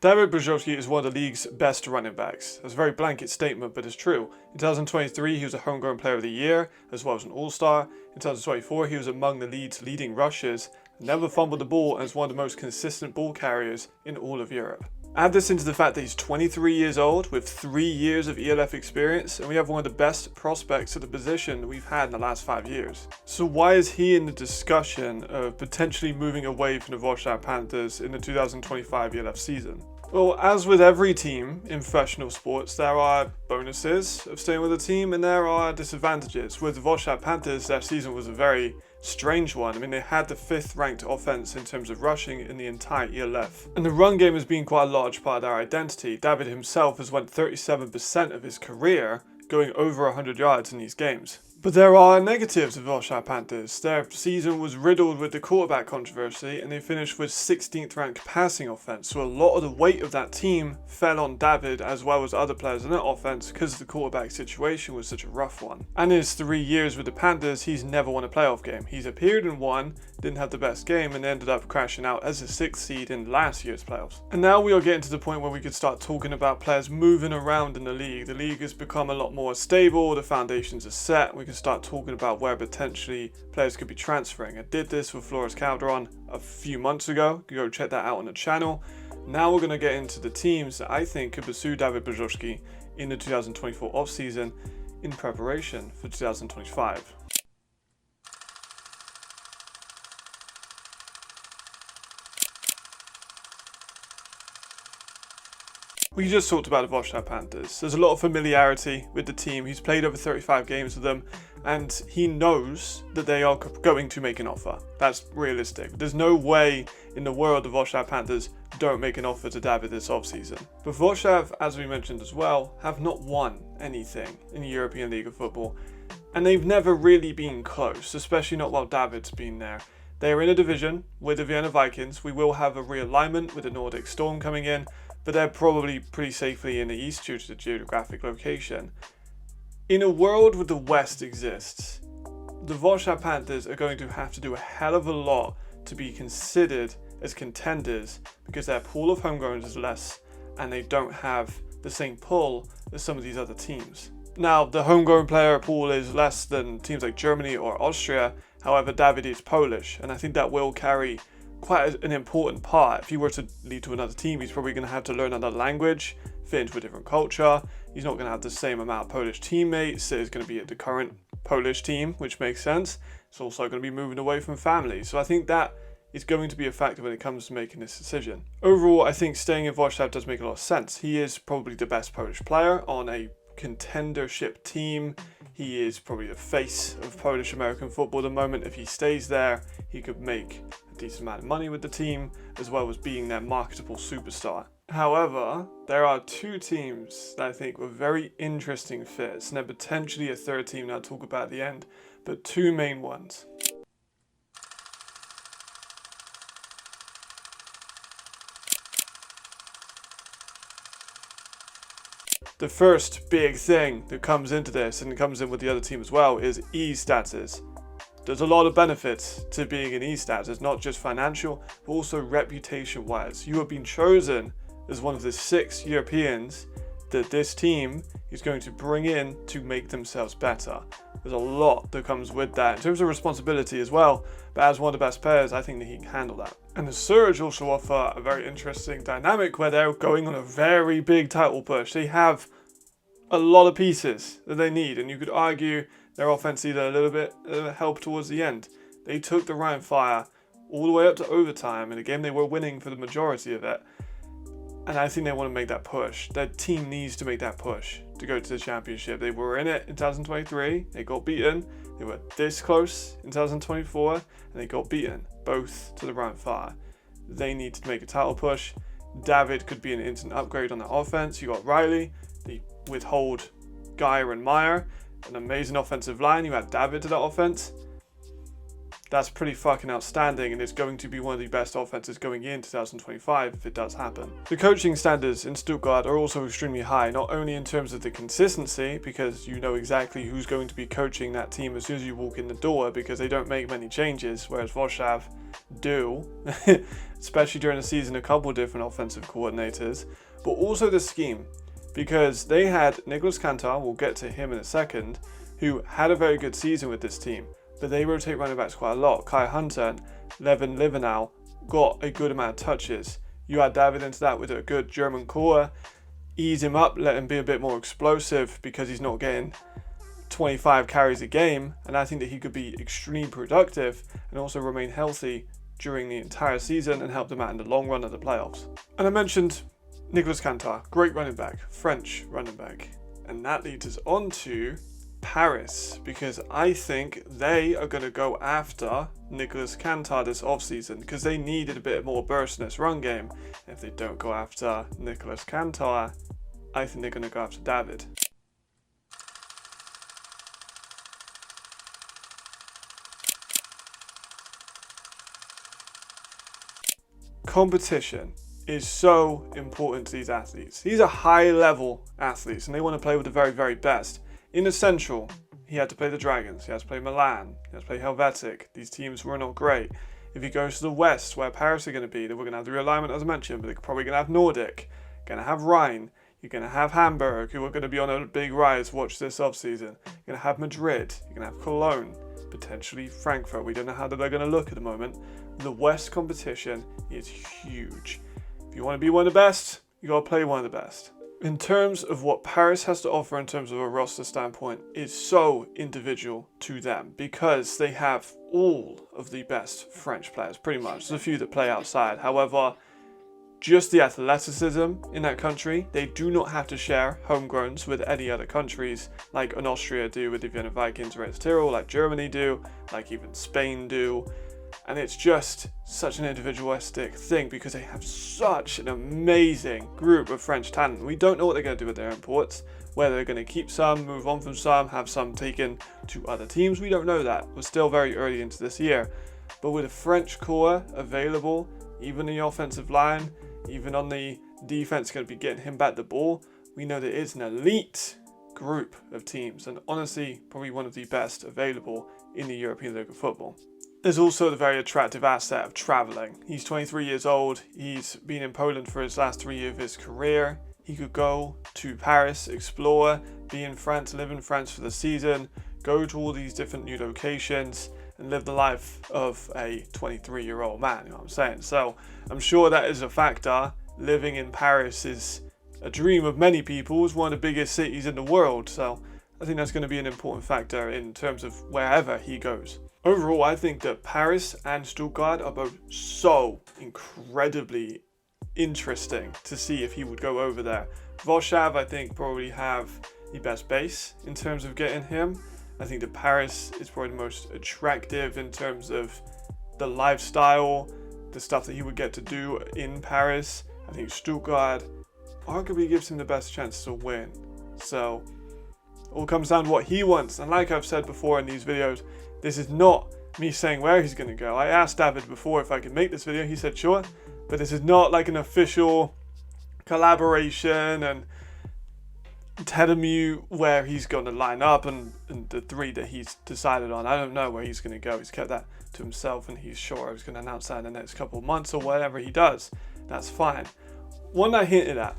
Dawid Brzozowski is one of the league's best running backs. That's a very blanket statement, but it's true. In 2023, he was a Homegrown Player of the Year, as well as an All-Star. In 2024, he was among the league's leading rushers, never fumbled the ball, and is one of the most consistent ball carriers in all of Europe. Add this into the fact that he's 23 years old with 3 years of ELF experience, and we have one of the best prospects at the position we've had in the last 5 years. So why is he in the discussion of potentially moving away from the Wrocław Panthers in the 2025 ELF season? Well, as with every team in professional sports, there are bonuses of staying with a team and there are disadvantages. With the Wrocław Panthers, their season was a very strange one. I mean, they had the 5th ranked offense in terms of rushing in the entire ELF. And the run game has been quite a large part of their identity. Dawid himself has won 37% of his career, going over 100 yards in these games. But there are negatives of Wrocław Panthers. Their season was riddled with the quarterback controversy and they finished with 16th ranked passing offense. So a lot of the weight of that team fell on Dawid as well as other players in that offense because the quarterback situation was such a rough one. And in his 3 years with the Panthers, he's never won a playoff game. He's appeared in one, didn't have the best game, and ended up crashing out as a 6th seed in last year's playoffs. And now we are getting to the point where we could start talking about players moving around in the league. The league has become a lot more stable, the foundations are set, we can start talking about where potentially players could be transferring. I did this with Flores Calderon a few months ago. You can go check that out on the channel. Now we're going to get into the teams that I think could pursue Dawid Brzozowski in the 2024 offseason in preparation for 2025. We just talked about the Wrocław Panthers. There's a lot of familiarity with the team. He's played over 35 games with them and he knows that they are going to make an offer. That's realistic. There's no way in the world the Wrocław Panthers don't make an offer to Dawid this offseason. But Wrocław, as we mentioned as well, have not won anything in the European League of Football. And they've never really been close, especially not while Dawid's been there. They are in a division with the Vienna Vikings. We will have a realignment with the Nordic Storm coming in, but they're probably pretty safely in the east due to the geographic location. In a world where the West exists, the Wrocław Panthers are going to have to do a hell of a lot to be considered as contenders because their pool of homegrowns is less and they don't have the same pull as some of these other teams. Now, the homegrown player pool is less than teams like Germany or Austria. However, Dawid is Polish, and I think that will carry quite an important part. If he were to lead to another team, he's probably going to have to learn another language, fit into a different culture. He's not going to have the same amount of Polish teammates that is going to be at the current Polish team, which makes sense. It's also going to be moving away from family. So I think that is going to be a factor when it comes to making this decision. Overall, I think staying in Wrocław does make a lot of sense. He is probably the best Polish player on a contendership team. He is probably the face of Polish American football at the moment. If he stays there, he could make a decent amount of money with the team, as well as being their marketable superstar. However, there are 2 teams that I think were very interesting fits, and then potentially a 3rd team that I'll talk about at the end, but 2 main ones. The first big thing that comes into this, and it comes in with the other team as well, is E-status. There's a lot of benefits to being an E-status, not just financial, but also reputation-wise. You have been chosen as one of the 6 Europeans that this team is going to bring in to make themselves better. There's a lot that comes with that in terms of responsibility as well, but as one of the best players, I think that he can handle that. And the Surge also offer a very interesting dynamic where they're going on a very big title push. They have a lot of pieces that they need, and you could argue their offense needed a little bit of help towards the end. They took the Rhine Fire all the way up to overtime in a game they were winning for the majority of it. And I think they want to make that push. Their team needs to make that push to go to the championship. They were in it in 2023. They got beaten. They were this close in 2024. And they got beaten, both to the Rhine Fire. They need to make a title push. Dawid could be an instant upgrade on the offense. You got Riley. They withhold Geyer and Meyer. An amazing offensive line. You add Dawid to that offense. That's pretty fucking outstanding, and it's going to be one of the best offenses going in 2025 if it does happen. The coaching standards in Stuttgart are also extremely high, not only in terms of the consistency, because you know exactly who's going to be coaching that team as soon as you walk in the door, because they don't make many changes, whereas Wrocław do. especially during the season, a couple of different offensive coordinators, but also the scheme, because they had Nicholas Kantar, we'll get to him in a second, who had a very good season with this team, but they rotate running backs quite a lot. Kai Hunter and Levin Livenau got a good amount of touches. You add Dawid into that with a good German core, ease him up, let him be a bit more explosive because he's not getting 25 carries a game, and I think that he could be extremely productive and also remain healthy during the entire season and help them out in the long run of the playoffs. And I mentioned Nicholas Kantar, great running back, French running back, and that leads us on to Paris, because I think they are going to go after Nicholas Kantar this offseason because they needed a bit more burst in this run game. If they don't go after Nicholas Kantar, I think they're going to go after Dawid. Competition is so important to these athletes. These are high level athletes and they want to play with the very, very best. In the Central, he had to play the Dragons, he had to play Milan, he had to play Helvetic. These teams were not great. If he goes to the West, where Paris are going to be, then we're going to have the realignment as I mentioned, but they're probably going to have Nordic, going to have Rhine, you're going to have Hamburg, who are going to be on a big rise, watch this offseason. You're going to have Madrid, you're going to have Cologne, potentially Frankfurt. We don't know how they're going to look at the moment. The West competition is huge. If you want to be one of the best, you got to play one of the best. In terms of what Paris has to offer in terms of a roster standpoint, is so individual to them because they have all of the best French players, pretty much. There's a few that play outside. However, just the athleticism in that country, they do not have to share homegrowns with any other countries like an Austria do with the Vienna Vikings or Tyrol, like Germany do, like even Spain do. And it's just such an individualistic thing because they have such an amazing group of French talent. We don't know what they're going to do with their imports, whether they're going to keep some, move on from some, have some taken to other teams. We don't know that. We're still very early into this year. But with a French core available, even in the offensive line, even on the defense going to be getting him back the ball, we know that it's an elite group of teams and honestly probably one of the best available in the European League of Football. There's also the very attractive asset of travelling. He's 23 years old, he's been in Poland for his last 3 years of his career. He could go to Paris, explore, be in France, live in France for the season, go to all these different new locations and live the life of a 23-year-old man, you know what I'm saying? So I'm sure that is a factor. Living in Paris is a dream of many people. It's one of the biggest cities in the world, so I think that's going to be an important factor in terms of wherever he goes. Overall, I think that Paris and Stuttgart are both so incredibly interesting to see if he would go over there. Warszawa, I think, probably have the best base in terms of getting him. I think that Paris is probably the most attractive in terms of the lifestyle, the stuff that he would get to do in Paris. I think Stuttgart arguably gives him the best chance to win. So it all comes down to what he wants. And like I've said before in these videos, this is not me saying where he's going to go. I asked Dawid before if I could make this video. He said sure. But this is not like an official collaboration and telling you where he's going to line up and the three that he's decided on. I don't know where he's going to go. He's kept that to himself and he's sure he's going to announce that in the next couple of months or whatever he does. That's fine. One I hinted at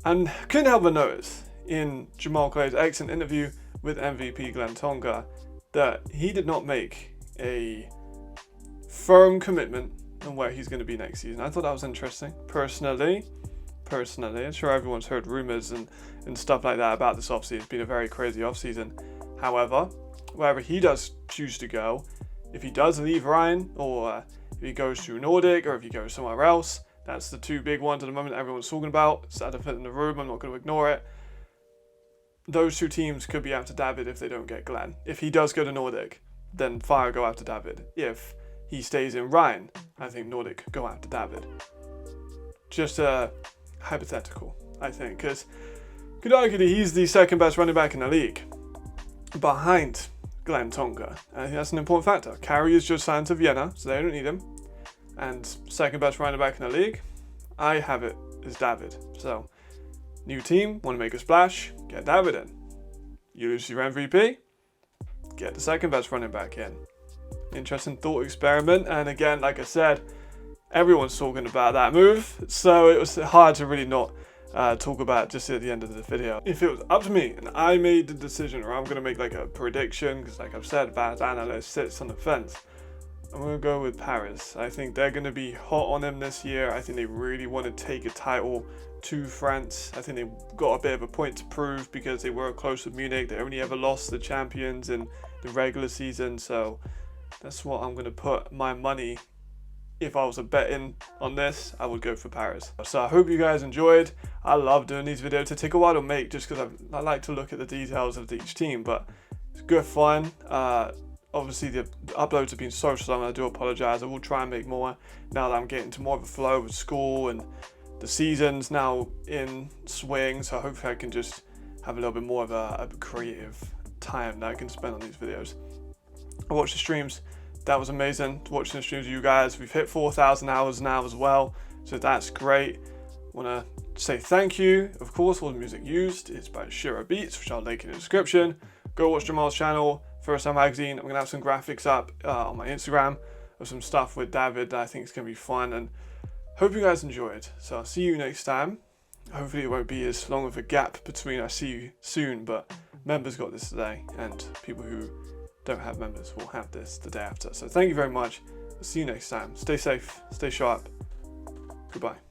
and couldn't help but notice in Jamal Clay's excellent interview with MVP Glenn Tonga that he did not make a firm commitment on where he's going to be next season. I thought that was interesting. Personally, I'm sure everyone's heard rumors and stuff like that about this offseason. It's been a very crazy offseason. However, wherever he does choose to go, if he does leave Ryan or if he goes to Nordic or if he goes somewhere else, that's the two big ones at the moment everyone's talking about. It's the elephant in the room. I'm not going to ignore it. Those two teams could be after Dawid if they don't get Glenn. If he does go to Nordic, then Fire go after Dawid. If he stays in Rhine, I think Nordic go after Dawid. Just a hypothetical, I think, because could argue that he's the second best running back in the league behind Glenn Tonga. I think that's an important factor. Carey is just signed to Vienna, so they don't need him. And second best running back in the league, I have it as Dawid. So new team, want to make a splash, get Dawid in. You lose your MVP, get the second best running back in. Interesting thought experiment, and again, like I said, everyone's talking about that move, so it was hard to really not talk about it just at the end of the video. If it was up to me and I made the decision, or I'm going to make like a prediction, because like I've said, bad analyst sits on the fence, I'm going to go with Paris. I think they're going to be hot on him this year. I think they really want to take a title to France. I think they've got a bit of a point to prove because they were close with Munich. They only ever lost the champions in the regular season, so that's what I'm going to put my money. If I was a betting on this, I would go for Paris. So I hope you guys enjoyed. I love doing these videos. They take a while to make just because I like to look at the details of each team, but it's good fun. Obviously the uploads have been so slow and I do apologize. I will try and make more now that I'm getting to more of a flow with school and the season's now in swing, so hopefully I can just have a little bit more of a creative time that I can spend on these videos. I watched the streams. That was amazing, watching the streams with you guys. We've hit 4,000 hours now as well, so that's great. Want to say thank you. Of course, all the music used is by Shiro Beats, which I'll link in the description. Go watch Jamal's channel, First Time Magazine. I'm going to have some graphics up on my Instagram of some stuff with Dawid that I think is going to be fun, and hope you guys enjoyed. So I'll see you next time. Hopefully it won't be as long of a gap between I see you soon, but members got this today, and people who don't have members will have this the day after. So thank you very much. I'll see you next time. Stay safe, stay sharp. Goodbye.